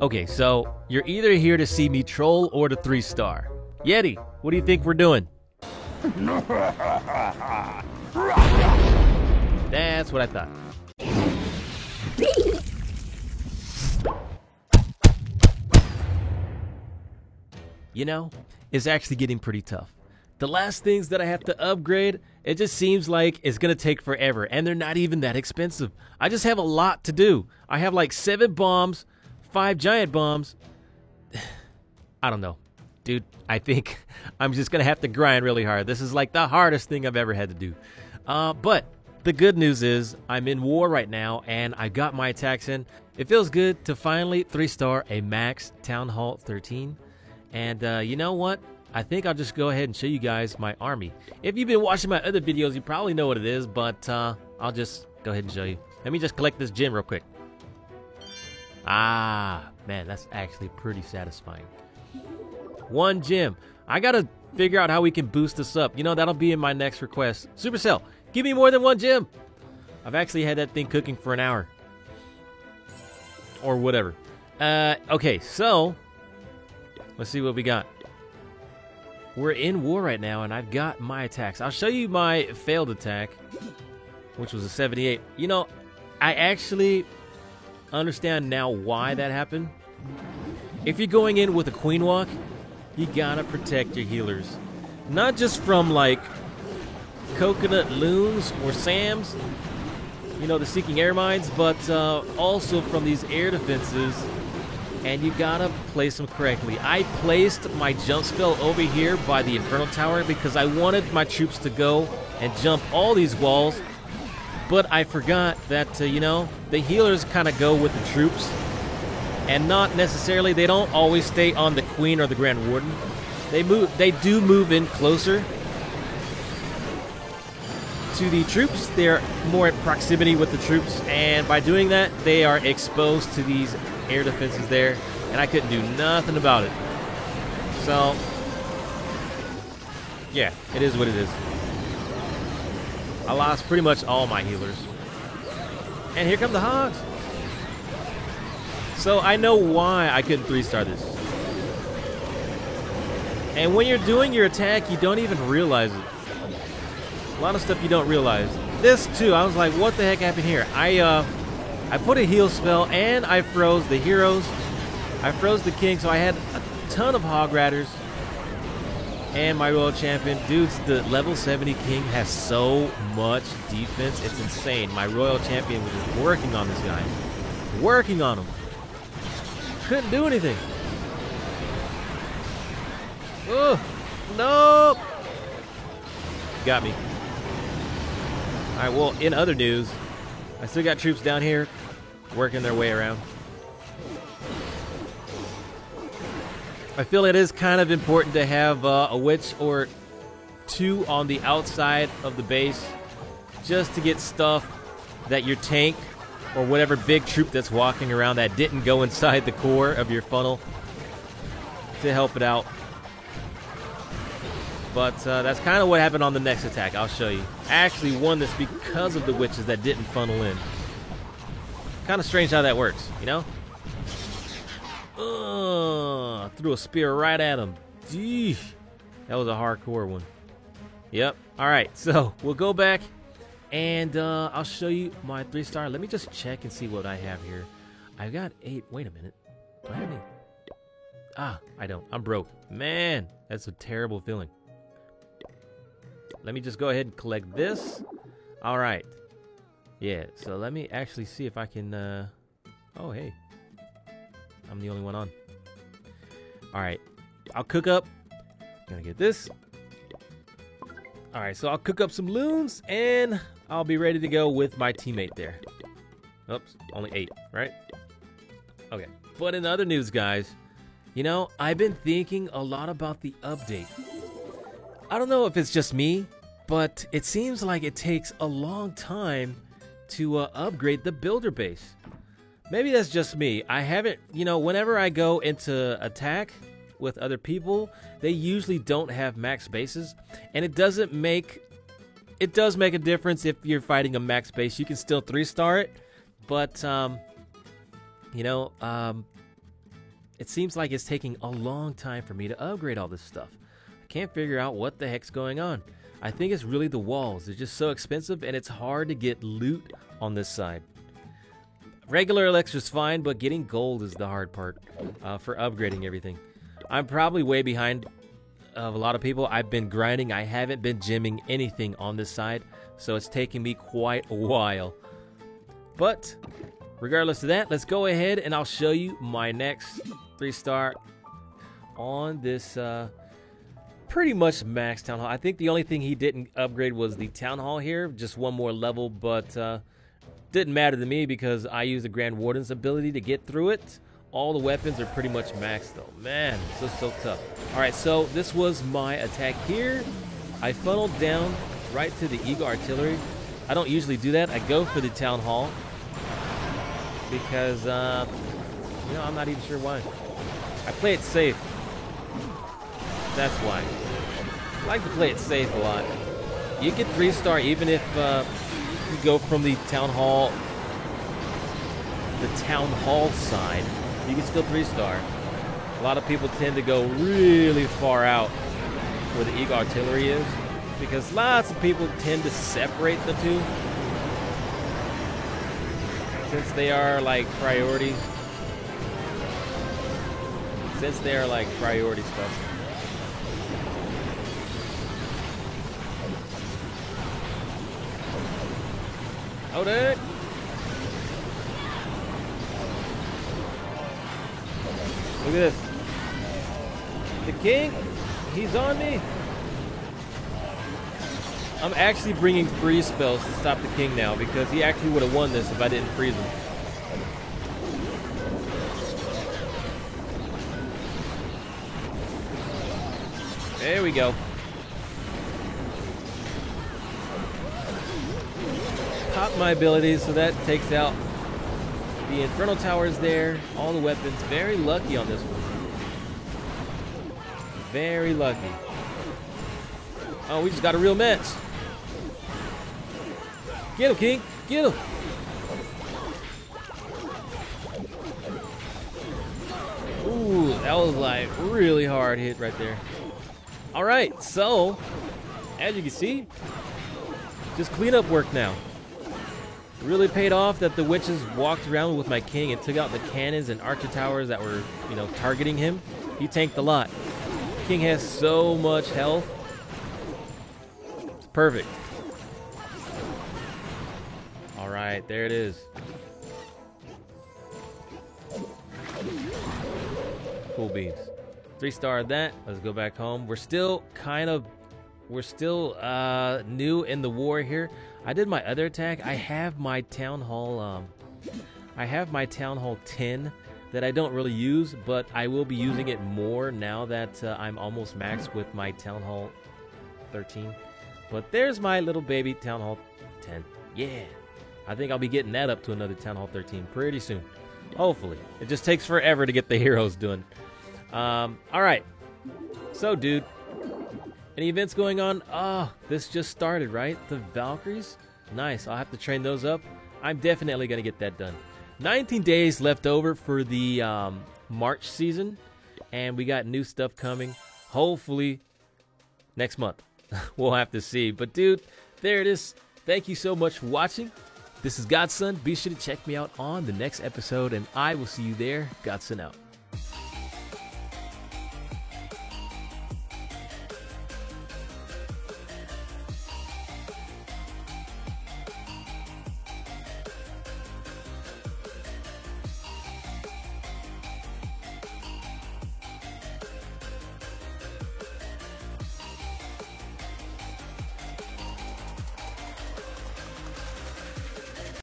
Okay, so you're either here to see me troll or to 3-star. Yeti, what do you think we're doing? That's what I thought. You know, it's actually getting pretty tough. The last things that I have to upgrade, it just seems like it's gonna take forever, and they're not even that expensive. I just have a lot to do. I have like 7 bombs, 5 giant bombs. I don't know. Dude, I think I'm just gonna have to grind really hard. This is like the hardest thing I've ever had to do. But the good news is I'm in war right now, and I got my attacks in. It feels good to finally 3-star a max Town Hall 13. And you know what? I think I'll just go ahead and show you guys my army. If you've been watching my other videos, you probably know what it is, but I'll just go ahead and show you. Let me just collect this gem real quick. Ah, man, that's actually pretty satisfying. 1 gem. I gotta figure out how we can boost this up. You know, that'll be in my next request. Supercell, give me more than 1 gem. I've actually had that thing cooking for an hour. Or whatever. Okay, so let's see what we got. We're in war right now, and I've got my attacks. I'll show you my failed attack, which was a 78. You know, I actually understand now why that happened. If you're going in with a Queen Walk, you gotta protect your healers. Not just from, like, Coconut Loons or Sams, you know, the Seeking Air Mines, but also from these air defenses. And you gotta place them correctly. I placed my jump spell over here by the Infernal Tower because I wanted my troops to go and jump all these walls. But I forgot that, you know, the healers kind of go with the troops. And not necessarily, they don't always stay on the Queen or the Grand Warden. They do move in closer to the troops. They're more in proximity with the troops. And by doing that, they are exposed to these air defenses there, and I couldn't do nothing about it. So, yeah, it is what it is. I lost pretty much all my healers. And here come the hogs. So I know why I couldn't 3-star this. And when you're doing your attack, you don't even realize it. A lot of stuff you don't realize. This too, I was like, what the heck happened here? I put a heal spell, and I froze the heroes. I froze the king, so I had a ton of hog riders. And my royal champion. Dudes, the level 70 king has so much defense. It's insane. My royal champion was just working on this guy. Working on him. Couldn't do anything. Oh, no. Got me. All right, well, in other news, I still got troops down here working their way around. I feel it is kind of important to have a witch or 2 on the outside of the base just to get stuff that your tank or whatever big troop that's walking around that didn't go inside the core of your funnel to help it out. But that's kind of what happened on the next attack. I'll show you. I actually won this because of the witches that didn't funnel in. Kind of strange how that works, you know? Threw a spear right at him. Geesh. That was a hardcore one. Yep. All right, so we'll go back, and I'll show you my 3-star. Let me just check and see what I have here. I've got 8. Wait a minute. Do I have any? Ah, I don't. I'm broke. Man, that's a terrible feeling. Let me just go ahead and collect this. All right. Yeah, so let me actually see if I can... Oh, hey. I'm the only one on. All right. I'll cook up. Gonna get this. All right, so I'll cook up some loons, and I'll be ready to go with my teammate there. Oops, only 8, right? Okay. But in other news, guys, you know, I've been thinking a lot about the update. I don't know if it's just me, but it seems like it takes a long time to upgrade the builder base. Maybe that's just me. I haven't, you know, whenever I go into attack with other people, they usually don't have max bases, and it does make a difference if you're fighting a max base. You can still 3-star it, but you know, it seems like it's taking a long time for me to upgrade all this stuff. I can't figure out what the heck's going on. I think it's really the walls. They're just so expensive, and it's hard to get loot on this side. Regular Elixir's fine, but getting gold is the hard part for upgrading everything. I'm probably way behind of a lot of people. I've been grinding. I haven't been gymming anything on this side, so it's taking me quite a while. But regardless of that, let's go ahead and I'll show you my next 3-star on this pretty much max town hall. I think the only thing he didn't upgrade was the town hall here, just one more level, but didn't matter to me because I use the Grand Warden's ability to get through it. All the weapons are pretty much maxed though. Man, it's just so tough. All right, so this was my attack here. I funneled down right to the Eagle Artillery. I don't usually do that. I go for the Town Hall because, I'm not even sure why. I play it safe. That's why. I like to play it safe a lot. You get 3-star even if you go from the Town Hall side. You can still 3-star. A lot of people tend to go really far out where the Eagle Artillery is because lots of people tend to separate the two since they are like priorities. Since they are like priority stuff. Hold it! Look at this. The king, he's on me. I'm actually bringing freeze spells to stop the king now because he actually would have won this if I didn't freeze him. There we go. Pop my abilities, so that takes out the Infernal Towers there, all the weapons. Very lucky on this one. Very lucky. Oh, we just got a real match. Get him, King. Get him. Ooh, that was like really hard hit right there. All right, so as you can see, just cleanup work now. Really paid off that the witches walked around with my king and took out the cannons and archer towers that were, targeting him. He tanked a lot. King has so much health. It's perfect. All right, there it is. Cool beans. 3-star that. Let's go back home. We're still new in the war here. I did my other attack. I have my Town Hall 10 that I don't really use, but I will be using it more now that I'm almost maxed with my Town Hall 13. But there's my little baby Town Hall 10. Yeah. I think I'll be getting that up to another Town Hall 13 pretty soon. Hopefully. It just takes forever to get the heroes done. All right. So, dude. Any events going on? Oh, this just started, right? The Valkyries? Nice. I'll have to train those up. I'm definitely going to get that done. 19 days left over for the March season. And we got new stuff coming. Hopefully next month. We'll have to see. But, dude, there it is. Thank you so much for watching. This is Godson. Be sure to check me out on the next episode. And I will see you there. Godson out.